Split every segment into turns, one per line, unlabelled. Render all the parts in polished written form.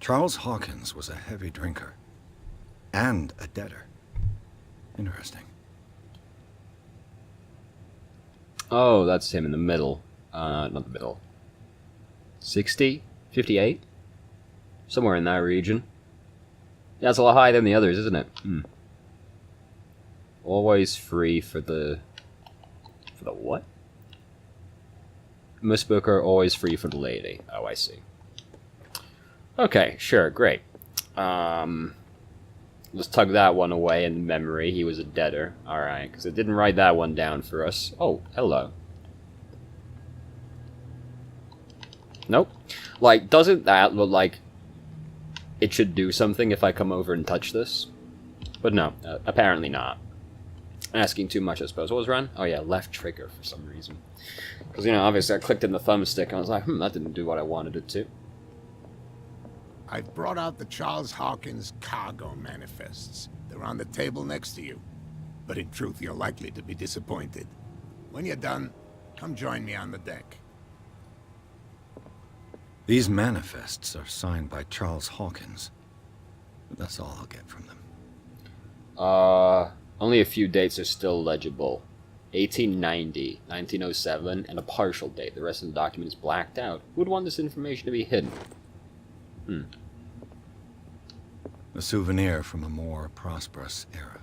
Charles Hawkins was a heavy drinker. And a debtor. Interesting.
Oh, that's him in the middle. Not the middle. 60? 58? Somewhere in that region. Yeah, it's a lot higher than the others, isn't it? Always free for the... For the what? Miss Booker, always free for the lady. Oh, I see. Okay, sure, great. Let's tug that one away in memory. He was a debtor. Alright, because it didn't write that one down for us. Oh, hello. Nope. Like, doesn't that look like it should do something if I come over and touch this? But no, apparently not. Asking too much, I suppose. What was run? Oh yeah, left trigger for some reason. Because, you know, obviously I clicked in the thumbstick and I was like, that didn't do what I wanted it to.
I've brought out the Charles Hawkins cargo manifests. They're on the table next to you. But in truth, you're likely to be disappointed. When you're done, come join me on the deck.
These manifests are signed by Charles Hawkins. That's all I'll get from them.
Only a few dates are still legible. 1890, 1907, and a partial date. The rest of the document is blacked out. Who would want this information to be hidden?
A souvenir from a more prosperous era.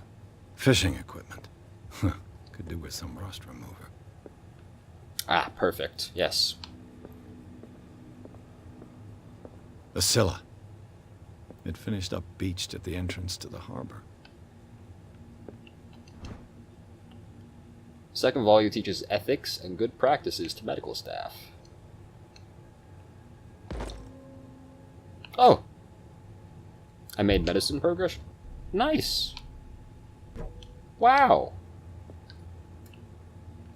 Fishing equipment. Could do with some rust remover.
Ah, perfect. Yes.
A Scylla. It finished up beached at the entrance to the harbor.
Second volume teaches ethics and good practices to medical staff. Oh! I made medicine progression? Nice! Wow!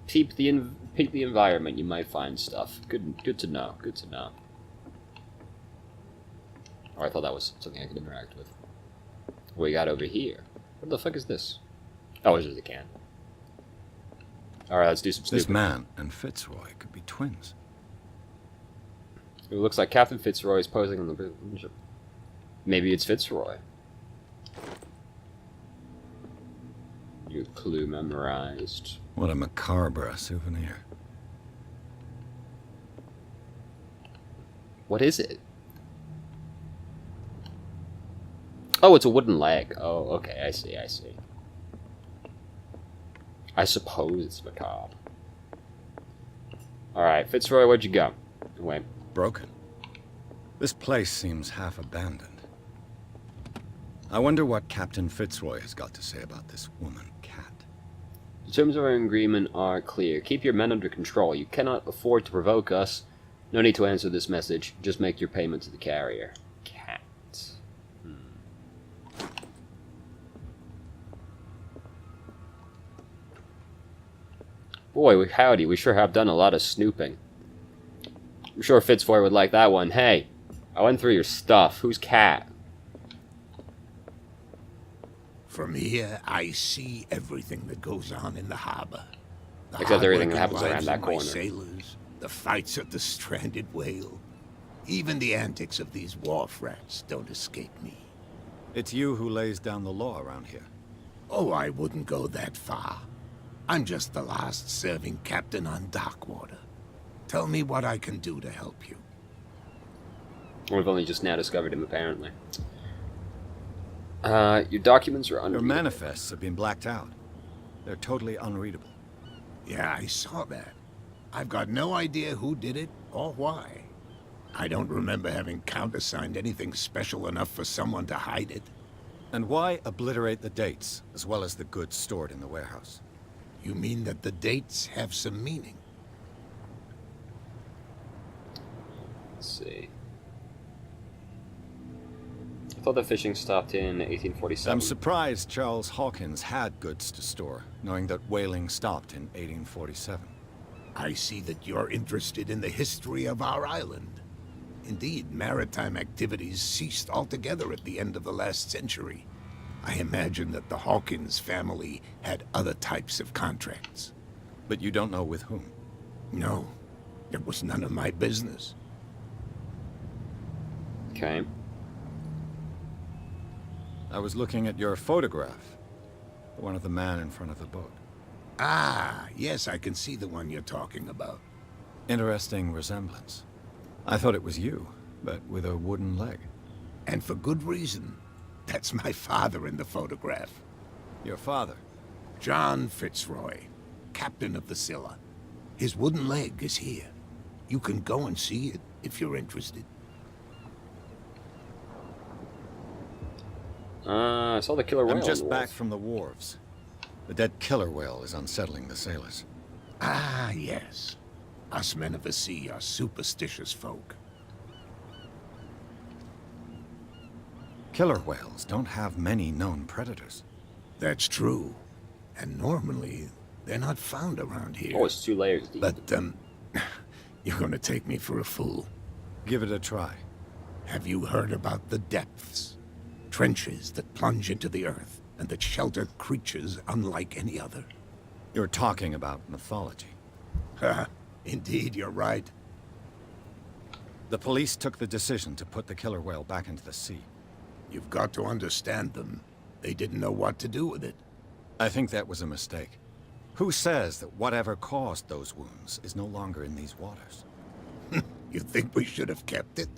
Peep the environment, you might find stuff. Good to know, good to know. Oh, I thought that was something I could interact with. What we got over here? What the fuck is this? Oh, it's just a can. Alright, let's do some stupid.
This man and Fitzroy could be twins.
It looks like Captain Fitzroy is posing on the... Maybe it's Fitzroy. Your clue memorized.
What a macabre souvenir.
What is it? Oh, it's a wooden leg. Oh, okay, I see, I see. I suppose it's macabre. Alright, Fitzroy, where'd you go? Wait.
Broken. This place seems half abandoned. I wonder what Captain Fitzroy has got to say about this woman, Cat.
The terms of our agreement are clear. Keep your men under control. You cannot afford to provoke us. No need to answer this message. Just make your payment to the carrier. Cat. Boy, howdy, we sure have done a lot of snooping. I'm sure Fitzroy would like that one. Hey, I went through your stuff. Who's Cat?
From here, I see everything that goes on in the harbor. The
Except everything that
hard-working
happens around
lives
that
of my
corner.
sailors, the fights at the stranded whale. Even the antics of these wharf rats don't escape me.
It's you who lays down the law around here.
Oh, I wouldn't go that far. I'm just the last serving captain on Darkwater. Tell me what I can do to help you.
We've only just now discovered him, apparently. Your documents are
Your
unreadable.
manifests have been blacked out. They're totally unreadable.
Yeah, I saw that. I've got no idea who did it or why. I don't remember having countersigned anything special enough for someone to hide it.
And why obliterate the dates, as well as the goods stored in the warehouse?
You mean that the dates have some meaning?
Let's see. I thought the fishing stopped in 1847.
I'm surprised Charles Hawkins had goods to store, knowing that whaling stopped in 1847.
I see that you're interested in the history of our island. Indeed, maritime activities ceased altogether at the end of the last century. I imagine that the Hawkins family had other types of contracts.
But you don't know with whom.
No, it was none of my business.
Okay.
I was looking at your photograph. The one of the man in front of the boat.
Ah, yes, I can see the one you're talking about.
Interesting resemblance. I thought it was you, but with a wooden leg.
And for good reason. That's my father in the photograph.
Your father?
John Fitzroy, captain of the Scylla. His wooden leg is here. You can go and see it if you're interested.
I saw the killer whale.
I'm just
on the
back
walls.
from the wharves. The dead killer whale is unsettling the sailors.
Ah, yes. Us men of the sea are superstitious folk.
Killer whales don't have many known predators.
That's true. And normally, they're not found around here.
Oh, it's 2 layers deep.
But, you're gonna take me for a fool.
Give it a try.
Have you heard about the depths? Trenches that plunge into the earth and that shelter creatures unlike any other.
You're talking about mythology.
Ha! Indeed, you're right.
The police took the decision to put the killer whale back into the sea.
You've got to understand them. They didn't know what to do with it.
I think that was a mistake. Who says that whatever caused those wounds is no longer in these waters?
You think we should have kept it?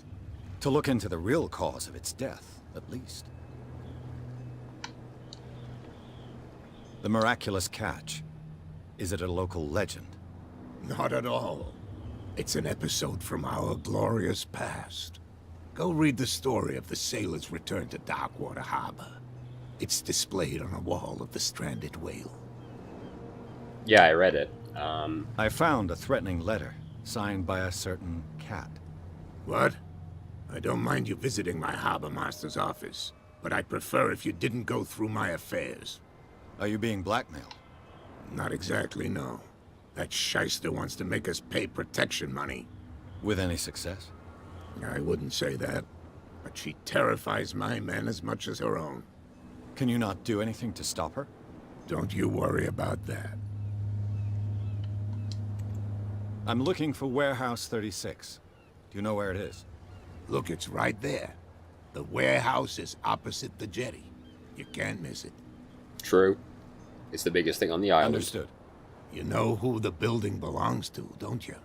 To look into the real cause of its death, at least. The miraculous catch. Is it a local legend?
Not at all. It's an episode from our glorious past. Go read the story of the sailor's return to Darkwater Harbor. It's displayed on a wall of the stranded whale.
Yeah, I read it.
I found a threatening letter, signed by a certain cat.
What? I don't mind you visiting my harbor master's office, but I'd prefer if you didn't go through my affairs.
Are you being blackmailed?
Not exactly, no. That shyster wants to make us pay protection money.
With any success?
I wouldn't say that, but she terrifies my men as much as her own.
Can you not do anything to stop her?
Don't you worry about that.
I'm looking for Warehouse 36. Do you know where it is?
Look, it's right there. The warehouse is opposite the jetty. You can't miss it.
True. It's the biggest thing on the island.
Understood.
You know who the building belongs to, don't you?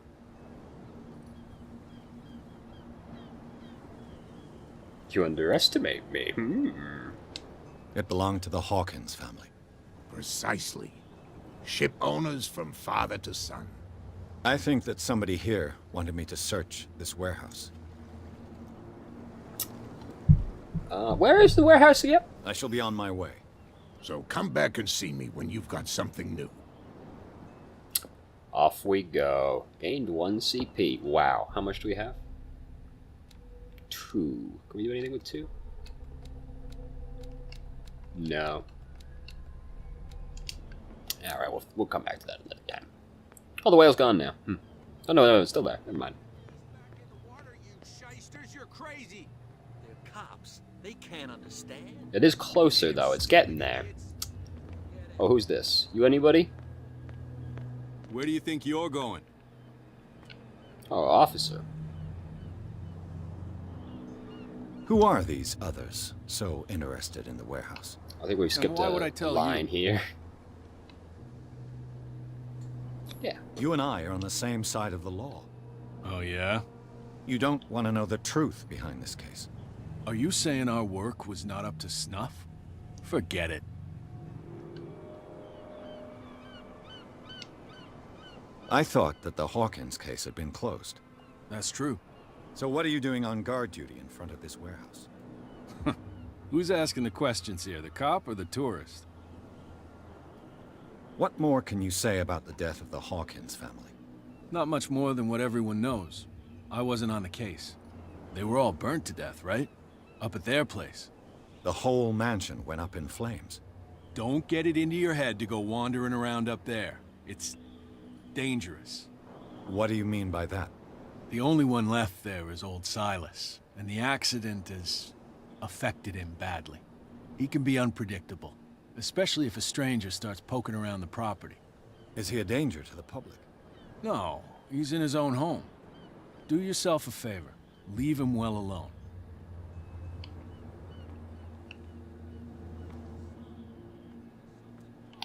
You underestimate me.
It belonged to the Hawkins family.
Precisely. Ship owners from father to son.
I think that somebody here wanted me to search this warehouse.
Where is the warehouse again?
I shall be on my way.
So come back and see me when you've got something new.
Off we go. Gained 1 CP. Wow. How much do we have? 2. Can we do anything with 2? No. Alright, we'll come back to that another time. Oh, the whale's gone now. Oh, no, it's still there. Never mind.
Back in the water, you shysters, you're crazy. They're cops. They can't understand.
It is closer, though. It's getting there. Oh, who's this? You anybody?
Where do you think you're going?
Oh, officer.
Who are these others so interested in the warehouse?
I think we've skipped
why
a
would I tell
line
you?
here. Yeah.
You and I are on the same side of the law.
Oh, yeah?
You don't want to know the truth behind this case.
Are you saying our work was not up to snuff? Forget it.
I thought that the Hawkins case had been closed.
That's true.
So what are you doing on guard duty in front of this warehouse?
Who's asking the questions here, the cop or the tourist?
What more can you say about the death of the Hawkins family?
Not much more than what everyone knows. I wasn't on the case. They were all burnt to death, right? Up at their place.
The whole mansion went up in flames.
Don't get it into your head to go wandering around up there. It's dangerous.
What do you mean by that?
The only one left there is old Silas, and the accident has affected him badly. He can be unpredictable, especially if a stranger starts poking around the property.
Is he a danger to the public?
No, he's in his own home. Do yourself a favor. Leave him well alone.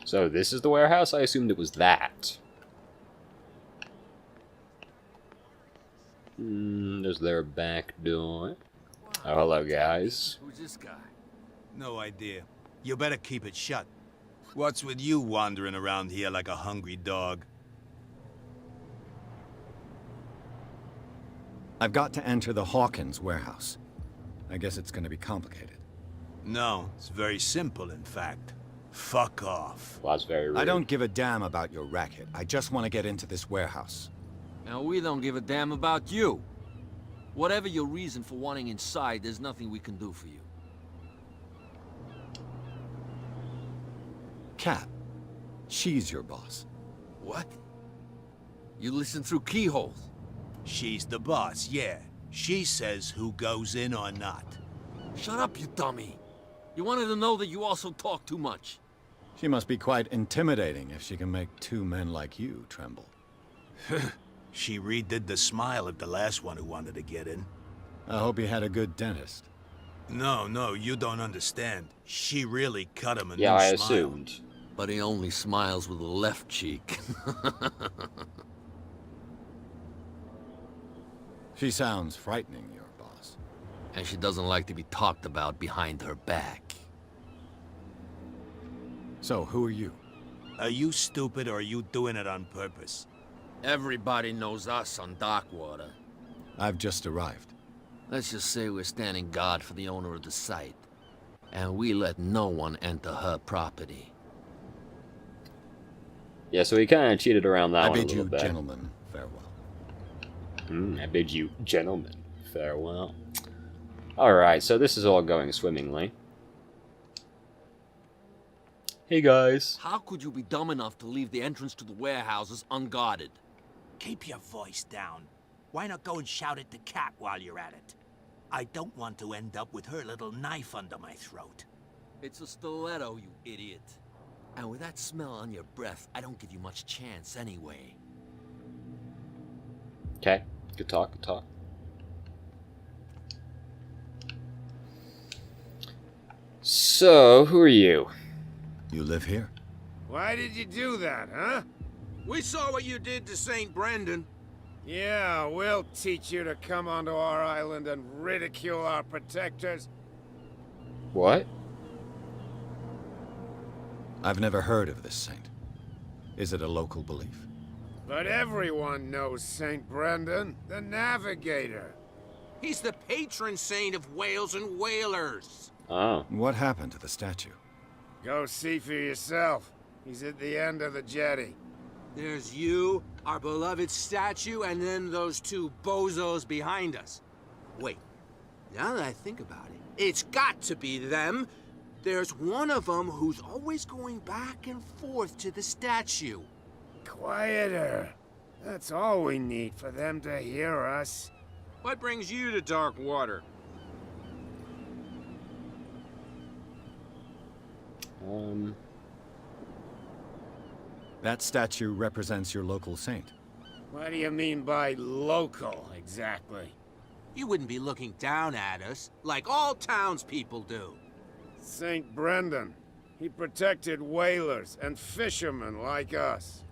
So this is the warehouse? I assumed it was that. Is there a back door? Oh, hello, guys.
Who's this guy?
No idea. You better keep it shut. What's with you wandering around here like a hungry dog?
I've got to enter the Hawkins warehouse. I guess it's gonna be complicated.
No, it's very simple, in fact. Fuck off.
Well, that's very rude.
I don't give a damn about your racket. I just want to get into this warehouse.
Now, we don't give a damn about you. Whatever your reason for wanting inside, there's nothing we can do for you.
Cat, she's your boss.
What? You listen through keyholes?
She's the boss, yeah. She says who goes in or not.
Shut up, you dummy. You wanted to know that you also talk too much.
She must be quite intimidating if she can make two men like you tremble.
She redid the smile at the last one who wanted to get in.
I hope he had a good dentist.
No, you don't understand. She really cut him a
Yeah,
new
I
smile.
assumed.
But he only smiles with the left cheek.
She sounds frightening, your boss.
And she doesn't like to be talked about behind her back.
So, who are you?
Are you stupid or are you doing it on purpose?
Everybody knows us on Darkwater.
I've just arrived.
Let's just say we're standing guard for the owner of the site. And we let no one enter her property.
Yeah, so he kind of cheated around that
I
one a
bid
little
you,
bit.
gentlemen, farewell.
I bid you, gentlemen, farewell. Alright, so this is all going swimmingly. Hey, guys.
How could you be dumb enough to leave the entrance to the warehouses unguarded?
Keep your voice down. Why not go and shout at the cat while you're at it? I don't want to end up with her little knife under my throat.
It's a stiletto, you idiot. And with that smell on your breath, I don't give you much chance anyway.
Okay, good talk, good talk. So, who are you?
You live here?
Why did you do that, huh?
We saw what you did to St. Brendan.
Yeah, we'll teach you to come onto our island and ridicule our protectors.
What?
I've never heard of this saint. Is it a local belief?
But everyone knows St. Brendan, the Navigator.
He's the patron saint of whales and whalers.
Oh.
What happened to the statue?
Go see for yourself. He's at the end of the jetty.
There's you, our beloved statue, and then those two bozos behind us. Wait, now that I think about it, it's got to be them. There's one of them who's always going back and forth to the statue.
Quieter. That's all we need for them to hear us.
What brings you to Darkwater?
That statue represents your local saint.
What do you mean by local, exactly?
You wouldn't be looking down at us, like all townspeople do.
St. Brendan. He protected whalers and fishermen like us.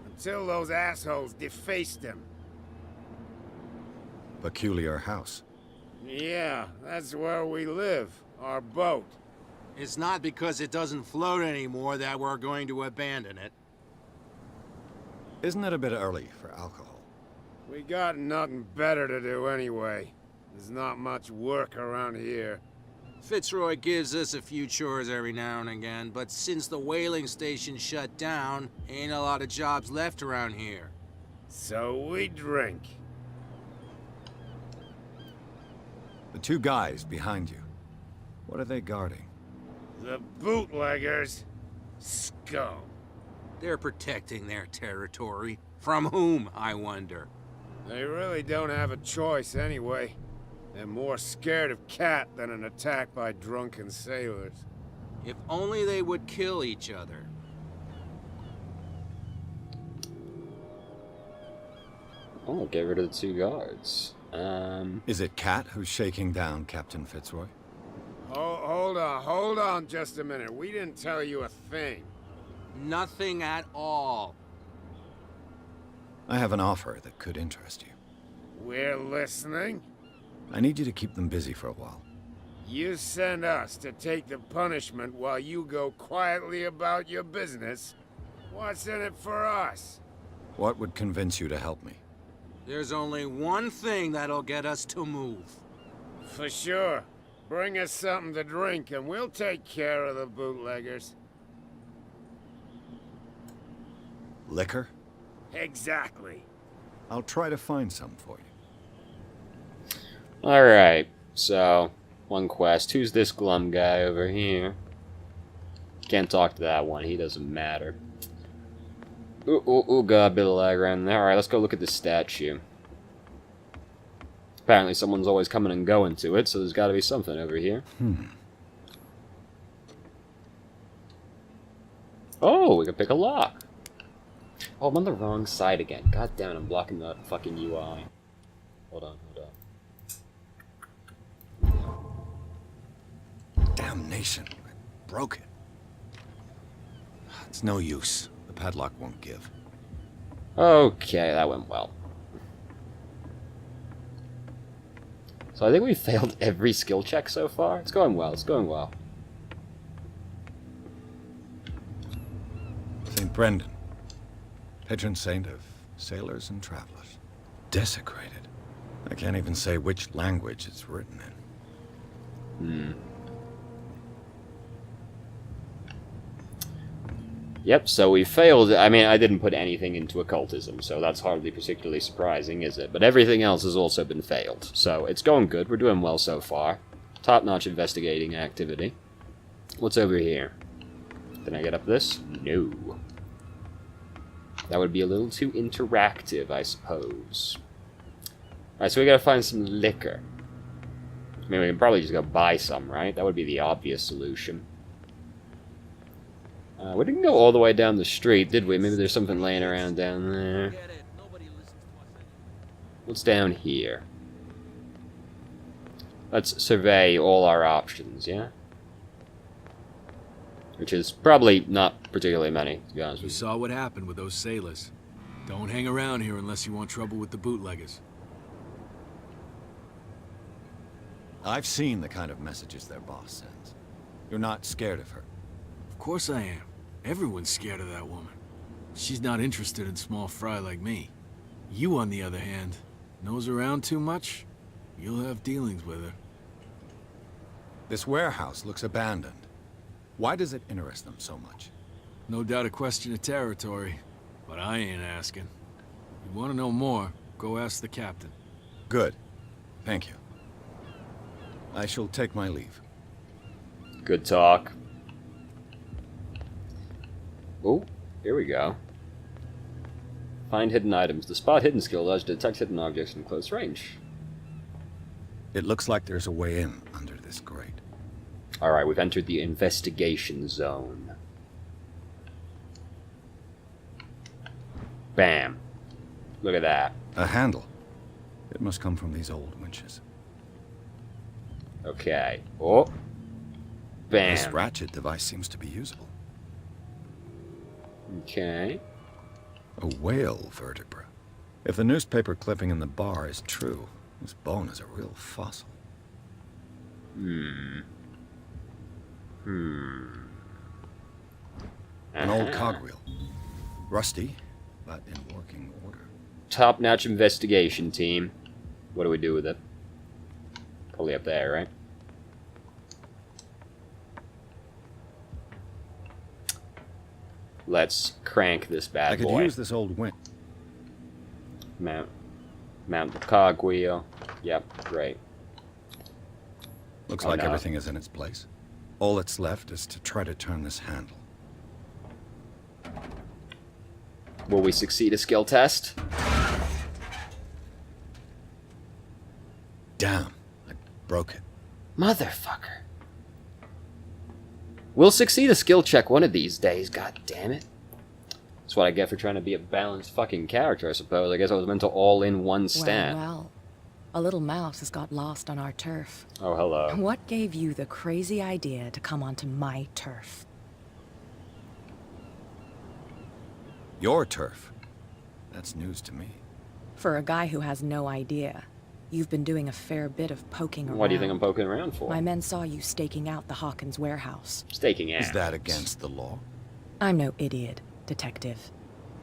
Until those assholes defaced him.
Peculiar house.
Yeah, that's where we live. Our boat.
It's not because it doesn't float anymore that we're going to abandon it.
Isn't it a bit early for alcohol?
We got nothing better to do anyway. There's not much work around here.
Fitzroy gives us a few chores every now and again, but since the whaling station shut down, ain't a lot of jobs left around here.
So we drink.
The two guys behind you. What are they guarding?
The bootleggers. Scum.
They're protecting their territory. From whom, I wonder?
They really don't have a choice anyway. They're more scared of Cat than an attack by drunken sailors.
If only they would kill each other.
Oh, get rid of the two guards.
Is it Cat who's shaking down Captain Fitzroy?
Hold on just a minute. We didn't tell you a thing.
Nothing at all.
I have an offer that could interest you.
We're listening.
I need you to keep them busy for a while.
You send us to take the punishment while you go quietly about your business. What's in it for us?
What would convince you to help me?
There's only one thing that'll get us to move.
For sure. Bring us something to drink and we'll take care of the bootleggers.
Liquor?
Exactly.
I'll try to find some for you.
Alright, so, one quest. Who's this glum guy over here? Can't talk to that one, he doesn't matter. Ooh, got a bit of lag around there. Alright, let's go look at this statue. Apparently someone's always coming and going to it, so there's gotta be something over here. Oh, we can pick a lock. Oh, I'm on the wrong side again. God damn it, I'm blocking the fucking UI. Hold on.
Damnation. I broke it. It's no use. The padlock won't give.
Okay, that went well. So I think we failed every skill check so far. It's going well,
St. Brendan. Patron saint of sailors and travelers. Desecrated. I can't even say which language it's written in.
Yep, so we failed. I mean, I didn't put anything into occultism, so that's hardly particularly surprising, is it? But everything else has also been failed. So it's going good. We're doing well so far. Top-notch investigating activity. What's over here? Can I get up this? No. That would be a little too interactive, I suppose. Alright, so we gotta find some liquor. I mean, we can probably just go buy some, right? That would be the obvious solution. We didn't go all the way down the street, did we? Maybe there's something laying around down there. What's down here? Let's survey all our options, yeah? Which is probably not particularly many, to be honest
You
with you.
saw what happened with those sailors. Don't hang around here unless you want trouble with the bootleggers.
I've seen the kind of messages their boss sends. You're not scared of her.
Of course I am. Everyone's scared of that woman. She's not interested in small fry like me. You, on the other hand, nose around too much, you'll have dealings with her.
This warehouse looks abandoned. Why does it interest them so much?
No doubt a question of territory, but I ain't asking. If you want to know more, go ask the captain.
Good. Thank you. I shall take my leave.
Good talk. Oh, here we go. Find hidden items. The spot hidden skill allows you to detect hidden objects in close range.
It looks like there's a way in under this grate.
Alright, we've entered the investigation zone. Bam. Look at that.
A handle. It must come from these old winches.
Okay. Oh. Bam.
This ratchet device seems to be usable.
Okay.
A whale vertebra. If the newspaper clipping in the bar is true, this bone is a real fossil.
An
old cogwheel. Rusty, but in working order.
Top-notch investigation team. What do we do with it? Probably up there, right? Let's crank this bad
I could
boy.
use this old winch.
Mount the cogwheel. Yep, great.
Looks
Oh,
like
no.
everything is in its place. All that's left is to try to turn this handle.
Will we succeed a skill test?
Damn, I broke it.
Motherfucker. We'll succeed a skill check one of these days, god damn it. That's what I get for trying to be a balanced fucking character, I suppose. I guess I was meant to all in one stat.
Well, a little mouse has got lost on our turf.
Oh, hello.
What gave you the crazy idea to come onto my turf?
Your turf? That's news to me.
For a guy who has no idea, you've been doing a fair bit of poking around.
What do you think I'm poking around for?
My men saw you staking out the Hawkins warehouse.
Staking out.
Is that against the law?
I'm no idiot, detective.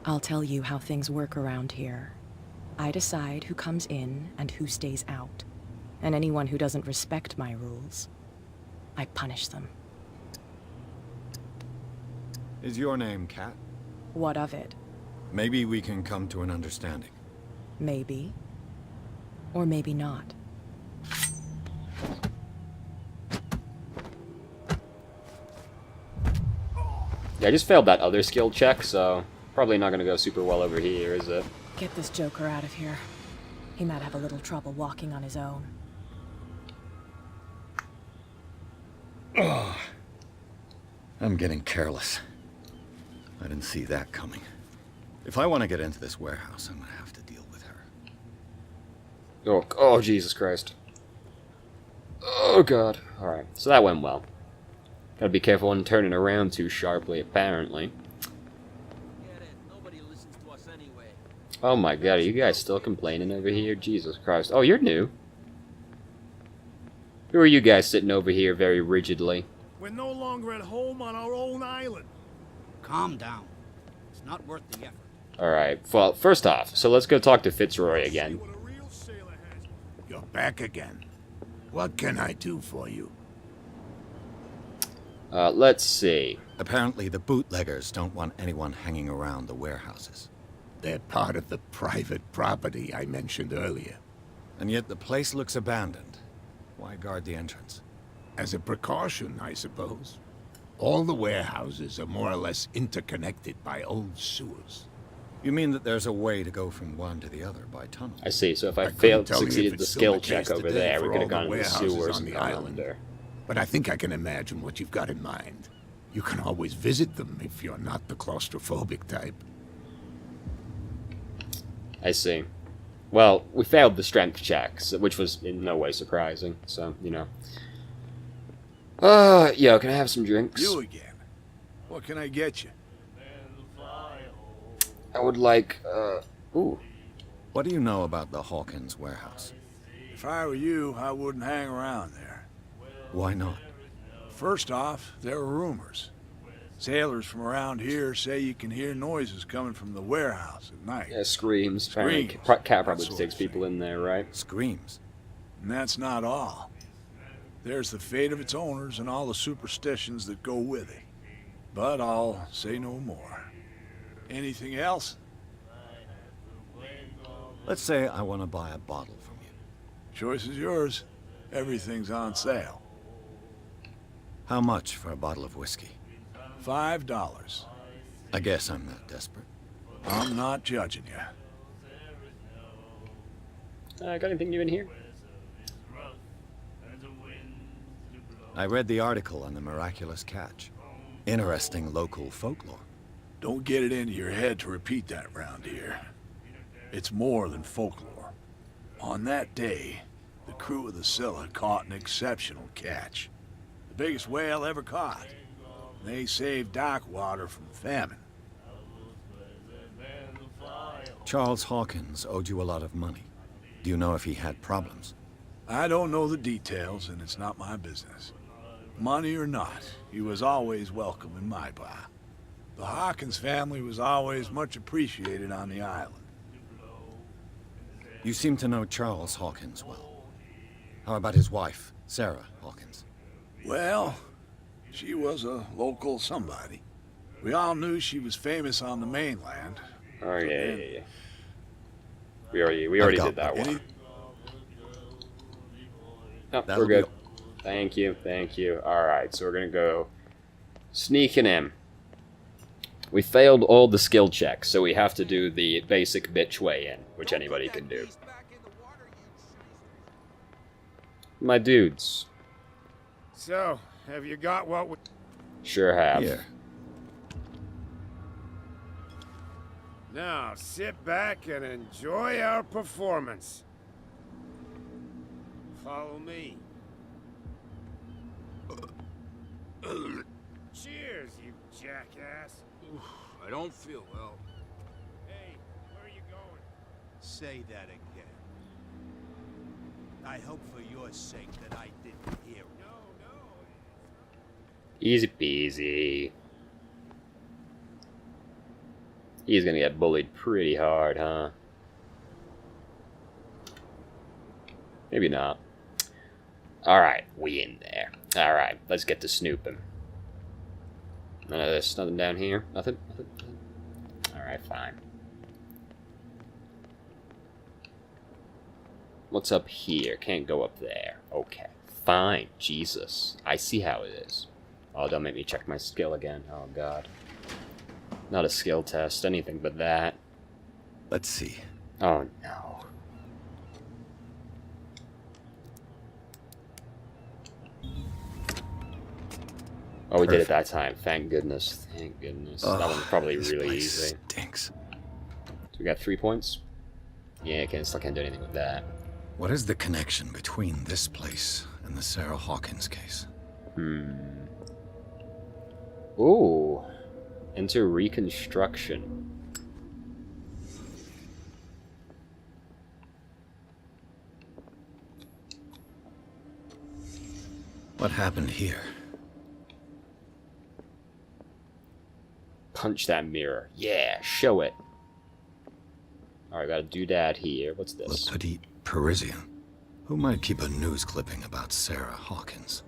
I'll tell you how things work around here. I decide who comes in and who stays out. And anyone who doesn't respect my rules, I punish them.
Is your name Cat?
What of it?
Maybe we can come to an understanding.
Maybe. Or maybe not.
Yeah, I just failed that other skill check, so probably not gonna go super well over here, is it?
Get this joker out of here. He might have a little trouble walking on his own.
Oh, I'm getting careless. I didn't see that coming. If I want to get into this warehouse, I'm gonna have to deal with her.
Oh, Jesus Christ. Oh, God. Alright, so that went well. Gotta be careful when turning around too sharply, apparently. Oh my God, are you guys still complaining over here? Jesus Christ. Oh, you're new. Who are you guys sitting over here very rigidly?
We're no longer at home on our own island.
Calm down. It's not worth the effort.
Alright, well, first off, so let's go talk to Fitzroy again.
You're back again. What can I do for you?
Let's see.
Apparently the bootleggers don't want anyone hanging around the warehouses.
They're part of the private property I mentioned earlier.
And yet the place looks abandoned. Why guard the entrance?
As a precaution, I suppose. All the warehouses are more or less interconnected by old sewers.
You mean that there's a way to go from one to the other by tunnel?
I see, so if I
couldn't tell you if
succeeded
it's
the
still
skill
the
check
case
over
today
there, we
for
could have
all
gone
the
into the
warehouses
sewers
on
and
the
gone
island.
under.
But I think I can imagine what you've got in mind. You can always visit them if you're not the claustrophobic type.
I see. Well, we failed the strength checks, which was in no way surprising, so, you know. Yo, can I have some drinks?
You again. What can I get you?
I would like, ooh.
What do you know about the Hawkins warehouse?
If I were you, I wouldn't hang around there.
Why not?
First off, there are rumors. Sailors from around here say you can hear noises coming from the warehouse at night.
Yeah, screams.
Screams.
Cat probably
That sort
takes
of
people
thing.
in there, right?
Screams.
And that's not all. There's the fate of its owners and all the superstitions that go with it. But I'll say no more. Anything else?
Let's say I want to buy a bottle from you.
Choice is yours. Everything's on sale.
How much for a bottle of whiskey?
$5.
I guess I'm not desperate.
I'm not judging you.
Got anything new in here?
I read the article on the miraculous catch. Interesting local folklore.
Don't get it into your head to repeat that round here. It's more than folklore. On that day, the crew of the Scylla caught an exceptional catch. The biggest whale ever caught. They saved dock water from famine.
Charles Hawkins owed you a lot of money. Do you know if he had problems?
I don't know the details, and it's not my business. Money or not, he was always welcome in my bar. The Hawkins family was always much appreciated on the island.
You seem to know Charles Hawkins well. How about his wife, Sarah Hawkins?
Well, she was a local somebody. We all knew she was famous on the mainland.
Oh, yeah. We already did that one. No,
That'll
we're
be
good.
all.
Thank you. Alright, so we're gonna go sneaking in. We failed all the skill checks, so we have to do the basic bitch way in, which anybody can do. My dudes.
So, have you got what we...
Sure have.
Here.
Now, sit back and enjoy our performance. Follow me. Cheers, you jackass.
I don't feel well.
say that again. I hope for your sake that I didn't hear it.
Easy peasy. He's gonna get bullied pretty hard, huh? Maybe not. Alright, we in there. Alright, let's get to snooping. None of this, nothing down here? Nothing? Alright, fine. What's up here? Can't go up there. Okay, fine. Jesus. I see how it is. Oh, don't make me check my skill again. Oh, God. Not a skill test, anything but that.
Let's see.
Oh, no. Oh, we did it that time. Thank goodness. Thank goodness. That one's probably
This
really
place
easy.
Stinks.
So we got 3 points? Yeah, still can't do anything with that.
What is the connection between this place and the Sarah Hawkins case?
Ooh. Enter Reconstruction.
What happened here?
Punch that mirror. Yeah, show it. Alright, got a doodad here. What's this?
Le Petit Parisien. Who might keep a news clipping about Sarah Hawkins?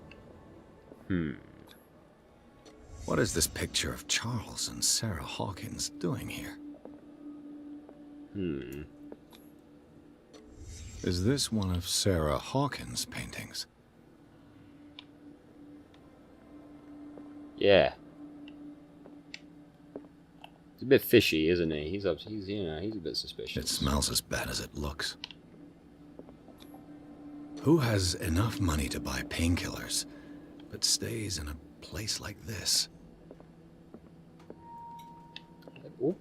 What is this picture of Charles and Sarah Hawkins doing here? Is this one of Sarah Hawkins' paintings?
Yeah. He's a bit fishy, isn't he? He's a bit suspicious.
It smells as bad as it looks. Who has enough money to buy painkillers, but stays in a place like this?
Ooh.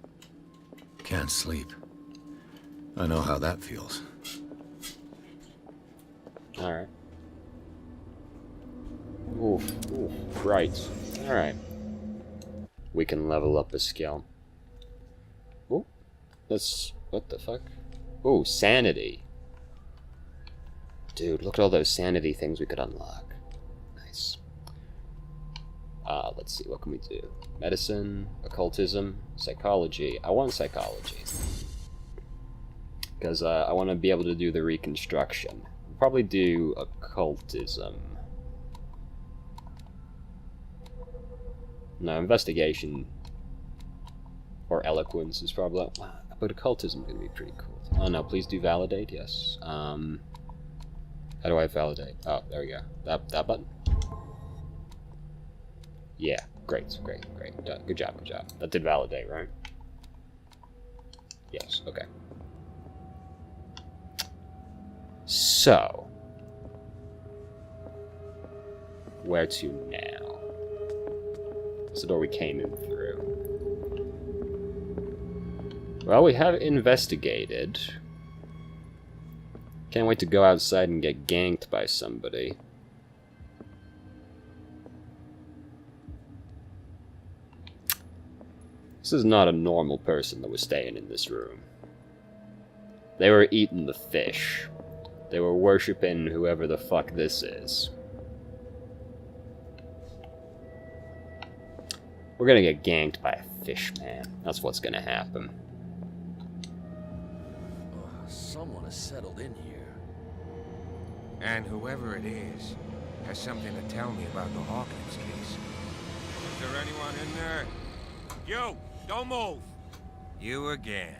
Can't sleep. I know how that feels.
Alright. Oof, right. Alright. We can level up a skill. Ooh. What the fuck? Ooh, sanity. Dude, look at all those sanity things we could unlock. Nice. Let's see, what can we do? Medicine, occultism, psychology. I want psychology. Because I want to be able to do the reconstruction. Probably do occultism. No, investigation or eloquence is probably... But occultism is going to be pretty cool. Oh no, please do validate, yes. How do I validate? Oh, there we go. That button? Yeah, great. Good job. That did validate, right? Yes, okay. So, where to now? It's the door we came in through. Well, we have investigated. Can't wait to go outside and get ganked by somebody. This is not a normal person that was staying in this room. They were eating the fish. They were worshipping whoever the fuck this is. We're gonna get ganked by a fish, man. That's what's gonna happen.
Someone has settled in here.
And whoever it is has something to tell me about the Hawkins case. Is there anyone in there? You! Don't move! You again.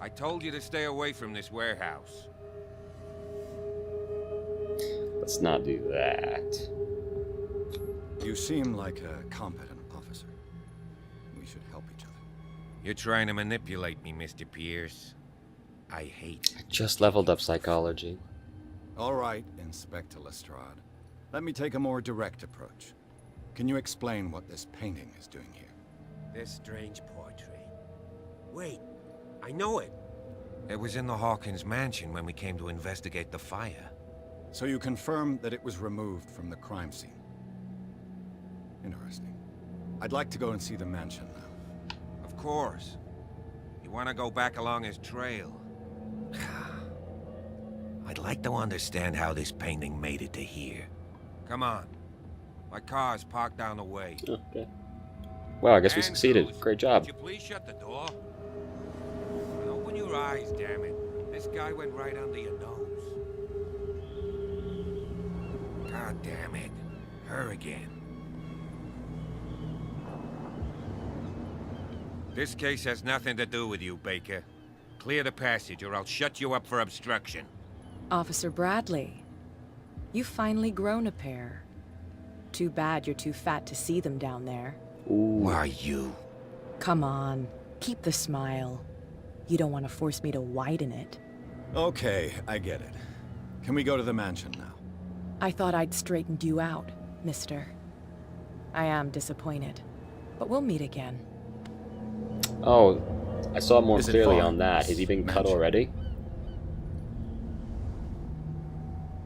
I told you to stay away from this warehouse.
Let's not do that.
You seem like a competent officer. We should help each other.
You're trying to manipulate me, Mr. Pierce. I hate
I just leveled up psychology.
All right, Inspector Lestrade. Let me take a more direct approach. Can you explain what this painting is doing here?
this strange portrait. Wait, I know it. It was in the Hawkins mansion when we came to investigate the fire.
So you confirm that it was removed from the crime scene? Interesting. I'd like to go and see the mansion now.
Of course. You want to go back along his trail? I'd like to understand how this painting made it to here. Come on. My car's parked down the way.
Okay. Well, I guess we succeeded.
Andrews,
Great job.
Would you please shut the door? And open your eyes, damn it. This guy went right under your nose. God damn it. Her again. This case has nothing to do with you, Baker. Clear the passage or I'll shut you up for obstruction.
Officer Bradley, you've finally grown a pair. Too bad you're too fat to see them down there.
Why you?
Come on, keep the smile. You don't want to force me to widen it.
Okay, I get it. Can we go to the mansion now?
I thought I'd straightened you out, mister. I am disappointed, but we'll meet again.
Oh, I saw more
Is it
clearly
far?
on that. Has he been cut
Mansion.
already?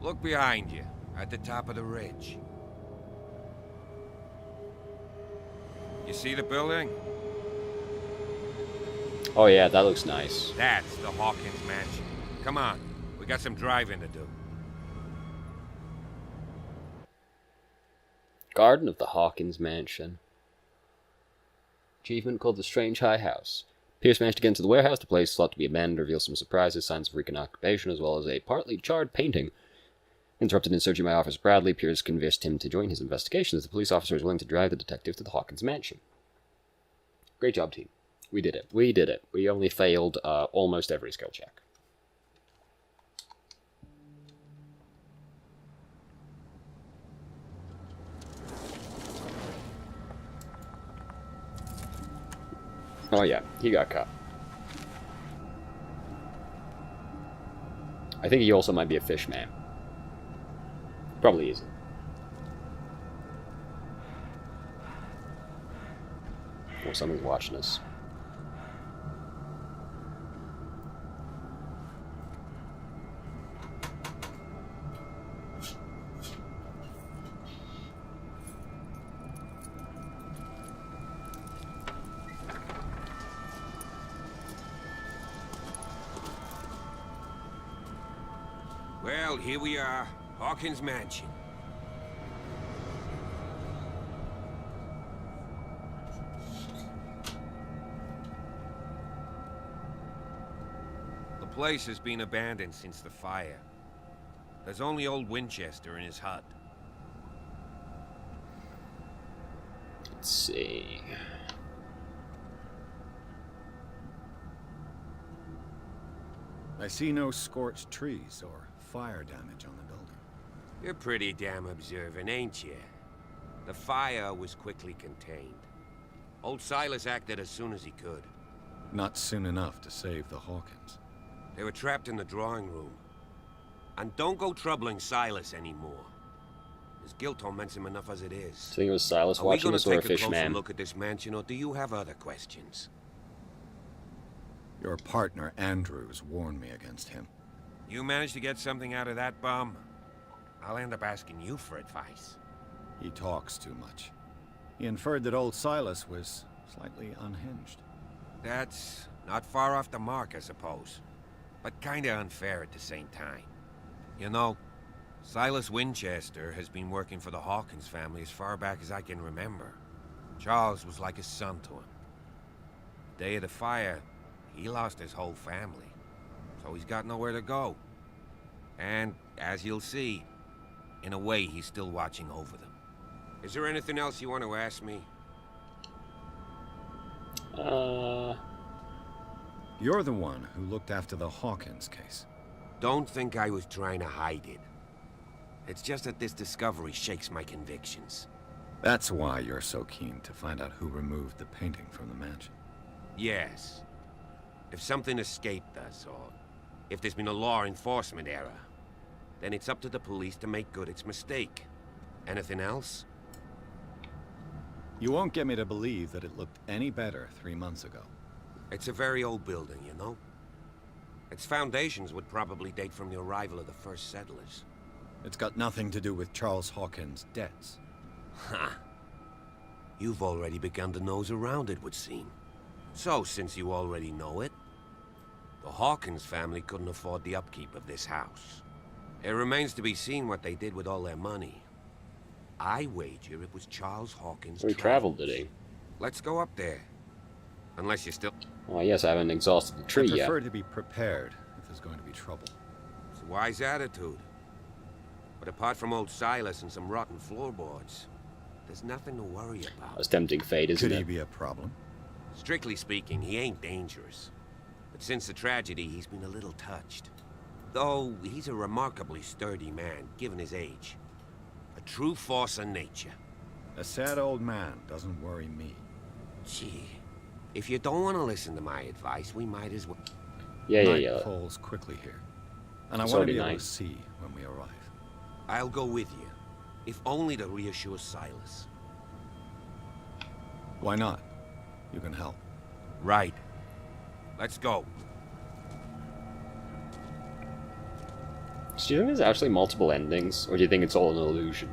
Look behind you, at the top of the ridge. You see the building?
Oh yeah, that looks nice.
That's the Hawkins mansion. Come on, we got some driving to do.
Garden of the Hawkins Mansion. Achievement called the Strange High House. Pierce managed to get into the warehouse. The place thought to be abandoned reveals some surprises, signs of recent occupation, as well as a partly charred painting. Interrupted in searching by Officer Bradley, Pierce convinced him to join his investigation as the police officer is willing to drive the detective to the Hawkins mansion. Great job, team. We did it. We did it. We only failed almost every skill check. Oh yeah, he got caught. I think he also might be a fish man. Probably isn't. Or someone's watching us.
Well, here we are. Hawkins Mansion. The place has been abandoned since the fire. There's only old Winchester in his hut.
Let's see.
I see no scorched trees or fire damage on the building.
You're pretty damn observant, ain't you? The fire was quickly contained. Old Silas acted as soon as he could.
Not soon enough to save the Hawkins.
They were trapped in the drawing room. And don't go troubling Silas anymore. His guilt torments him enough as it is.
So I think it was Silas
Are we
watching
gonna
us or a
take a
fish
closer
man.
look at this mansion, or do you have other questions?
Your partner, Andrews, warned me against him.
You managed to get something out of that bum? I'll end up asking you for advice.
He talks too much. He inferred that old Silas was slightly unhinged.
That's not far off the mark, I suppose. But kinda unfair at the same time. You know, Silas Winchester has been working for the Hawkins family as far back as I can remember. Charles was like a son to him. The day of the fire, he lost his whole family. So he's got nowhere to go. And, as you'll see, in a way, he's still watching over them. Is there anything else you want to ask me?
You're the one who looked after the Hawkins case.
Don't think I was trying to hide it. It's just that this discovery shakes my convictions.
That's why you're so keen to find out who removed the painting from the mansion.
Yes. If something escaped us, or if there's been a law enforcement error, then it's up to the police to make good its mistake. Anything else?
You won't get me to believe that it looked any better 3 months ago.
It's a very old building, you know? Its foundations would probably date from the arrival of the first settlers.
It's got nothing to do with Charles Hawkins' debts.
Ha! You've already begun to nose around it, would seem. So, since you already know it, the Hawkins family couldn't afford the upkeep of this house. It remains to be seen what they did with all their money. I wager it was Charles Hawkins'
We traveled today.
Let's go up there. Unless you're still...
Oh, yes, I haven't exhausted the tree
I
yet.
prefer to be prepared if there's going to be trouble.
It's a wise attitude. But apart from old Silas and some rotten floorboards, there's nothing to worry about.
That's tempting fate, isn't
Could
it?
he be a problem?
Strictly speaking, he ain't dangerous. But since the tragedy, he's been a little touched. Though, he's a remarkably sturdy man, given his age. A true force of nature.
A sad old man doesn't worry me.
Gee, if you don't want to listen to my advice, we might as well...
Night falls quickly here. And I
It's
want to
already
be able
night.
to see when we arrive.
I'll go with you, if only to reassure Silas.
Why not? You can help.
Right. Let's go.
So do you think there's actually multiple endings, or do you think it's all an illusion?